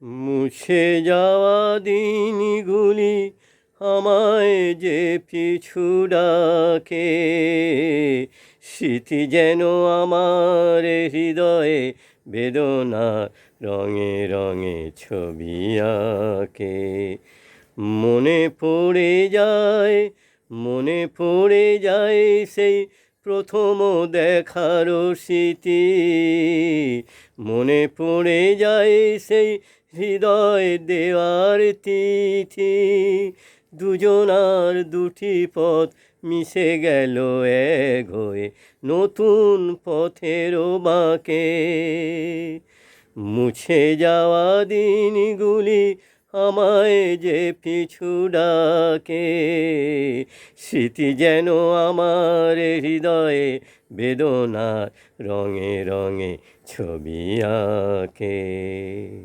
মুছে যাওয়া দিনগুলি আমায় যে পিছু ডাকে, স্মৃতি যেন আমার হৃদয়ে বেদনা রঙে রঙে ছবি আঁকে। মনে পড়ে যায়, মনে পড়ে যায় সেই প্রথম দেখার স্মৃতি। মনে পড়ে যায় সেই হৃদয় দেওয়ার তিথি। দুজনার দুটি পথ মিশে গেল এক হয়ে নতুন পথেরও বাঁকে। মুছে যাওয়া দিনগুলি আমায় যে পিছু ডাকে, স্মৃতি যেন আমার হৃদয়ে বেদনার রঙে রঙে ছবি আঁকে।